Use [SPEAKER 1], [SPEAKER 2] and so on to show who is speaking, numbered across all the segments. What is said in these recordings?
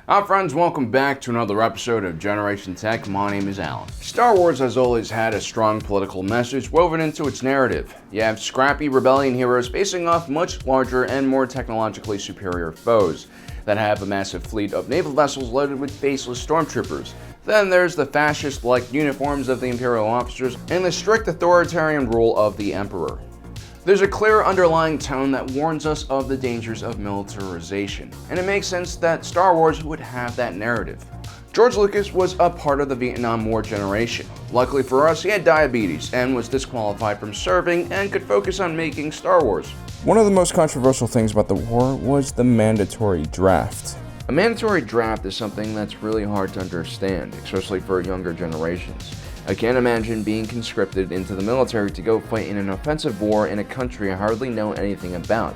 [SPEAKER 1] Hi friends, welcome back to another episode of Generation Tech. My name is Alan. Star Wars has always had a strong political message woven into its narrative. You have scrappy rebellion heroes facing off much larger and more technologically superior foes that have a massive fleet of naval vessels loaded with faceless stormtroopers. Then there's the fascist-like uniforms of the Imperial officers and the strict authoritarian rule of the Emperor. There's a clear underlying tone that warns us of the dangers of militarization, and it makes sense that Star Wars would have that narrative. George Lucas was a part of the Vietnam War generation. Luckily for us, he had diabetes and was disqualified from serving and could focus on making Star Wars.
[SPEAKER 2] One of the most controversial things about the war was the mandatory draft.
[SPEAKER 1] A mandatory draft is something that's really hard to understand, especially for younger generations. I can't imagine being conscripted into the military to go fight in an offensive war in a country I hardly know anything about,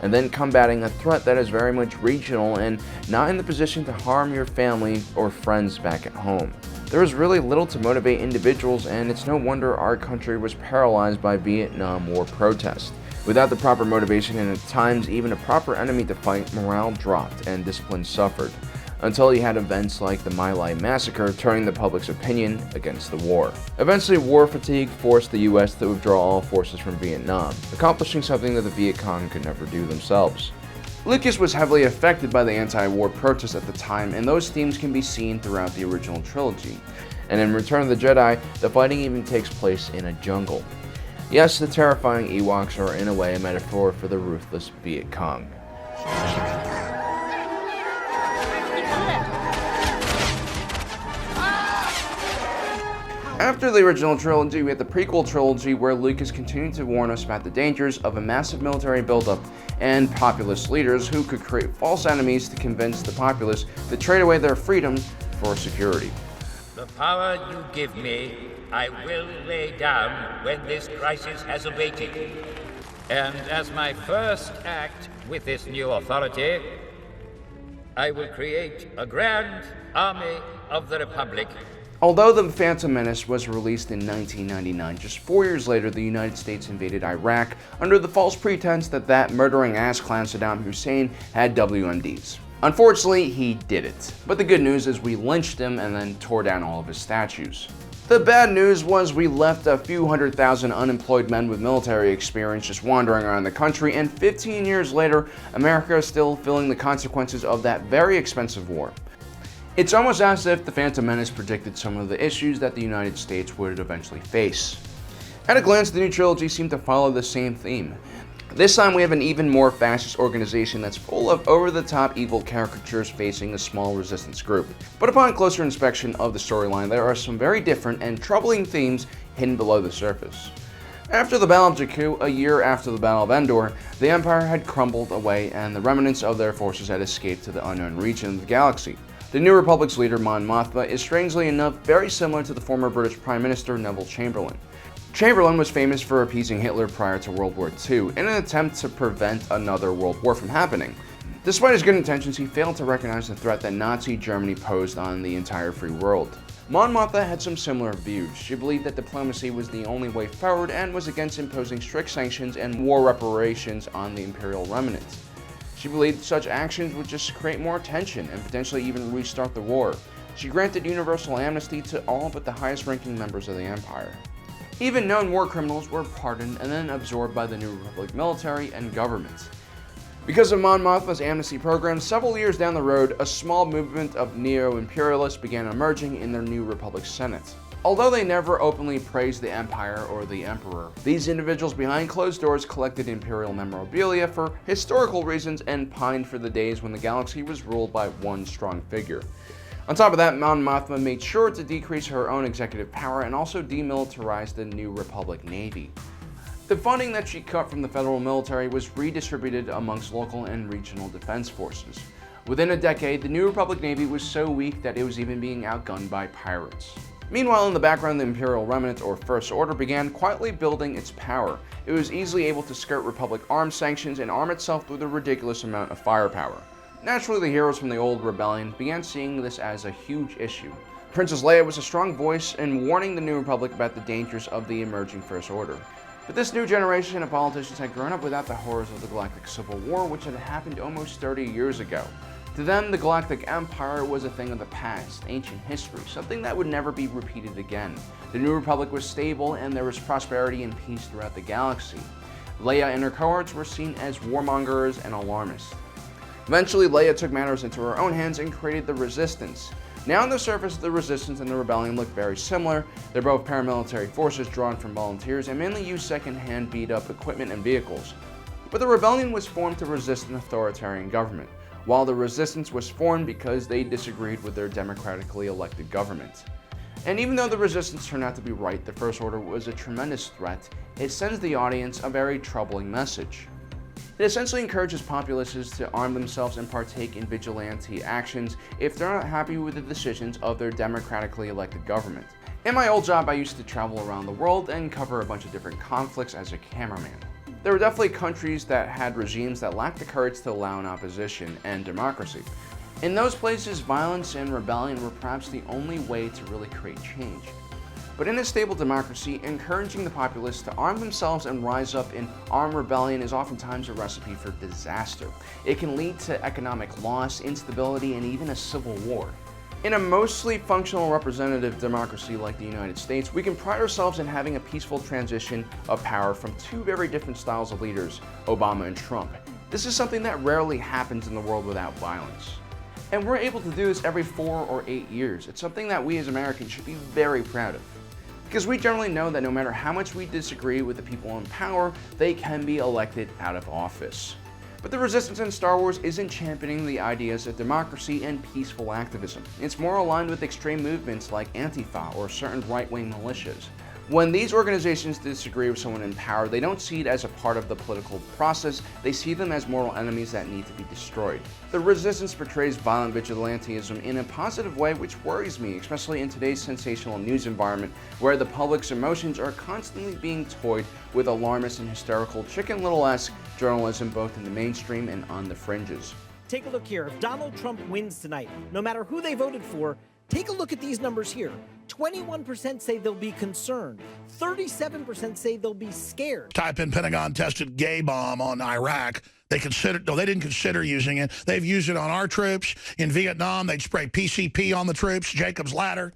[SPEAKER 1] and then combating a threat that is very much regional and not in the position to harm your family or friends back at home. There is really little to motivate individuals, and it's no wonder our country was paralyzed by Vietnam War protests. Without the proper motivation and at times even a proper enemy to fight, morale dropped and discipline suffered, until you had events like the My Lai massacre turning the public's opinion against the war. Eventually, war fatigue forced the US to withdraw all forces from Vietnam, accomplishing something that the Viet Cong could never do themselves. Lucas was heavily affected by the anti-war protests at the time, and those themes can be seen throughout the original trilogy. And in Return of the Jedi, the fighting even takes place in a jungle. Yes, the terrifying Ewoks are in a way a metaphor for the ruthless Viet Cong. After the original trilogy, we had the prequel trilogy where Lucas continued to warn us about the dangers of a massive military buildup and populist leaders who could create false enemies to convince the populace to trade away their freedom for security.
[SPEAKER 3] The power you give me, I will lay down when this crisis has abated. And as my first act with this new authority, I will create a grand army of the Republic.
[SPEAKER 1] Although The Phantom Menace was released in 1999, just 4 years later the United States invaded Iraq under the false pretense that murdering ass clown Saddam Hussein had WMDs. Unfortunately, he didn't. But the good news is we lynched him and then tore down all of his statues. The bad news was we left a few 100,000 unemployed men with military experience just wandering around the country, and 15 years later, America is still feeling the consequences of that very expensive war. It's almost as if The Phantom Menace predicted some of the issues that the United States would eventually face. At a glance, the new trilogy seemed to follow the same theme. This time we have an even more fascist organization that's full of over-the-top evil caricatures facing a small resistance group. But upon closer inspection of the storyline, there are some very different and troubling themes hidden below the surface. After the Battle of Jakku, a year after the Battle of Endor, the Empire had crumbled away and the remnants of their forces had escaped to the unknown region of the galaxy. The New Republic's leader, Mon Mothma, is strangely enough very similar to the former British Prime Minister Neville Chamberlain. Chamberlain was famous for appeasing Hitler prior to World War II in an attempt to prevent another world war from happening. Despite his good intentions, he failed to recognize the threat that Nazi Germany posed on the entire free world. Mon Mothma had some similar views. She believed that diplomacy was the only way forward and was against imposing strict sanctions and war reparations on the imperial remnants. She believed such actions would just create more tension and potentially even restart the war. She granted universal amnesty to all but the highest-ranking members of the Empire. Even known war criminals were pardoned and then absorbed by the New Republic military and government. Because of Mon Mothma's amnesty program, several years down the road, a small movement of neo-imperialists began emerging in the New Republic Senate. Although they never openly praised the Empire or the Emperor, these individuals behind closed doors collected imperial memorabilia for historical reasons and pined for the days when the galaxy was ruled by one strong figure. On top of that, Mon Mothma made sure to decrease her own executive power and also demilitarize the New Republic Navy. The funding that she cut from the federal military was redistributed amongst local and regional defense forces. Within a decade, the New Republic Navy was so weak that it was even being outgunned by pirates. Meanwhile, in the background, the Imperial Remnant, or First Order, began quietly building its power. It was easily able to skirt Republic arms sanctions and arm itself with a ridiculous amount of firepower. Naturally, the heroes from the old rebellion began seeing this as a huge issue. Princess Leia was a strong voice in warning the New Republic about the dangers of the emerging First Order. But this new generation of politicians had grown up without the horrors of the Galactic Civil War, which had happened almost 30 years ago. To them, the Galactic Empire was a thing of the past, ancient history, something that would never be repeated again. The New Republic was stable and there was prosperity and peace throughout the galaxy. Leia and her cohorts were seen as warmongers and alarmists. Eventually, Leia took matters into her own hands and created the Resistance. Now on the surface, the Resistance and the Rebellion look very similar. They're both paramilitary forces drawn from volunteers and mainly use second-hand beat-up equipment and vehicles. But the Rebellion was formed to resist an authoritarian government, while the Resistance was formed because they disagreed with their democratically elected government. And even though the Resistance turned out to be right, the First Order was a tremendous threat. It sends the audience a very troubling message. It essentially encourages populaces to arm themselves and partake in vigilante actions if they're not happy with the decisions of their democratically elected government. In my old job, I used to travel around the world and cover a bunch of different conflicts as a cameraman. There were definitely countries that had regimes that lacked the courage to allow an opposition and democracy. In those places, violence and rebellion were perhaps the only way to really create change. But in a stable democracy, encouraging the populace to arm themselves and rise up in armed rebellion is oftentimes a recipe for disaster. It can lead to economic loss, instability, and even a civil war. In a mostly functional representative democracy like the United States, we can pride ourselves in having a peaceful transition of power from two very different styles of leaders, Obama and Trump. This is something that rarely happens in the world without violence. And we're able to do this every 4 or 8 years. It's something that we as Americans should be very proud of. Because we generally know that no matter how much we disagree with the people in power, they can be elected out of office. But the Resistance in Star Wars isn't championing the ideas of democracy and peaceful activism. It's more aligned with extreme movements like Antifa or certain right-wing militias. When these organizations disagree with someone in power, they don't see it as a part of the political process, they see them as moral enemies that need to be destroyed. The Resistance portrays violent vigilantism in a positive way, which worries me, especially in today's sensational news environment, where the public's emotions are constantly being toyed with alarmist and hysterical Chicken Little-esque journalism both in the mainstream and on the fringes.
[SPEAKER 4] Take a look here. If Donald Trump wins tonight, no matter who they voted for, take a look at these numbers here. 21% say they'll be concerned. 37% say they'll be scared.
[SPEAKER 5] Type in Pentagon tested gay bomb on Iraq. They didn't consider using it. They've used it on our troops. In Vietnam, they'd spray PCP on the troops, Jacob's Ladder.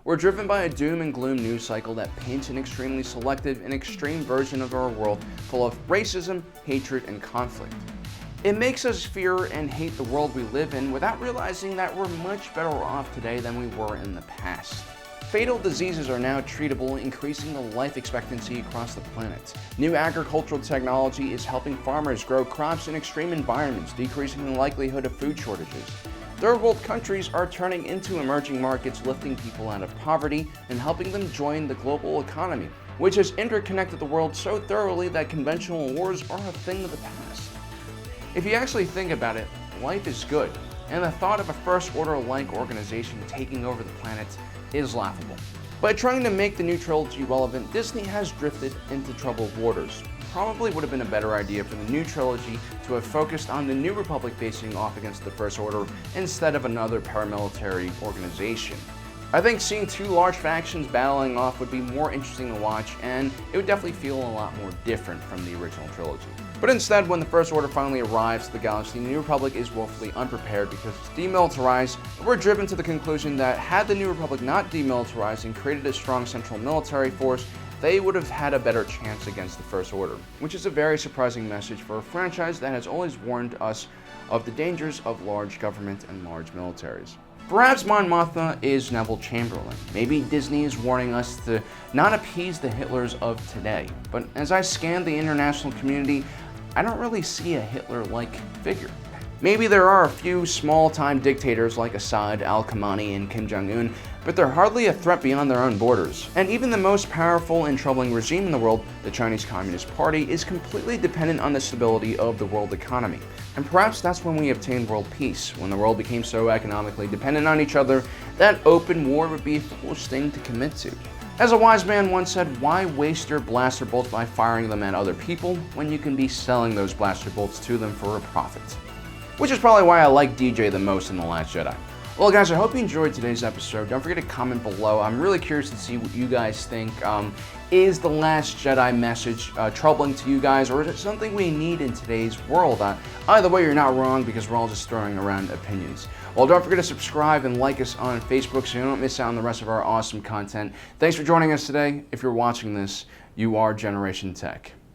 [SPEAKER 1] We're driven by a doom and gloom news cycle that paints an extremely selective and extreme version of our world full of racism, hatred, and conflict. It makes us fear and hate the world we live in without realizing that we're much better off today than we were in the past. Fatal diseases are now treatable, increasing the life expectancy across the planet. New agricultural technology is helping farmers grow crops in extreme environments, decreasing the likelihood of food shortages. Third world countries are turning into emerging markets, lifting people out of poverty and helping them join the global economy, which has interconnected the world so thoroughly that conventional wars are a thing of the past. If you actually think about it, life is good, and the thought of a First Order-like organization taking over the planet is laughable. By trying to make the new trilogy relevant, Disney has drifted into troubled waters. Probably would have been a better idea for the new trilogy to have focused on the New Republic facing off against the First Order instead of another paramilitary organization. I think seeing two large factions battling off would be more interesting to watch, and it would definitely feel a lot more different from the original trilogy. But instead, when the First Order finally arrives to the galaxy, the New Republic is woefully unprepared because it's demilitarized. We're driven to the conclusion that had the New Republic not demilitarized and created a strong central military force, they would have had a better chance against the First Order, which is a very surprising message for a franchise that has always warned us of the dangers of large government and large militaries. Perhaps Mon Mothma is Neville Chamberlain. Maybe Disney is warning us to not appease the Hitlers of today. But as I scan the international community, I don't really see a Hitler-like figure. Maybe there are a few small-time dictators like Assad, Al-Khamenei, and Kim Jong-un, but they're hardly a threat beyond their own borders. And even the most powerful and troubling regime in the world, the Chinese Communist Party, is completely dependent on the stability of the world economy. And perhaps that's when we obtained world peace, when the world became so economically dependent on each other that open war would be a foolish thing to commit to. As a wise man once said, why waste your blaster bolts by firing them at other people when you can be selling those blaster bolts to them for a profit? Which is probably why I like DJ the most in The Last Jedi. Well, guys, I hope you enjoyed today's episode. Don't forget to comment below. I'm really curious to see what you guys think. Is the Last Jedi message troubling to you guys, or is it something we need in today's world? Either way, you're not wrong, because we're all just throwing around opinions. Well, don't forget to subscribe and like us on Facebook so you don't miss out on the rest of our awesome content. Thanks for joining us today. If you're watching this, you are Generation Tech.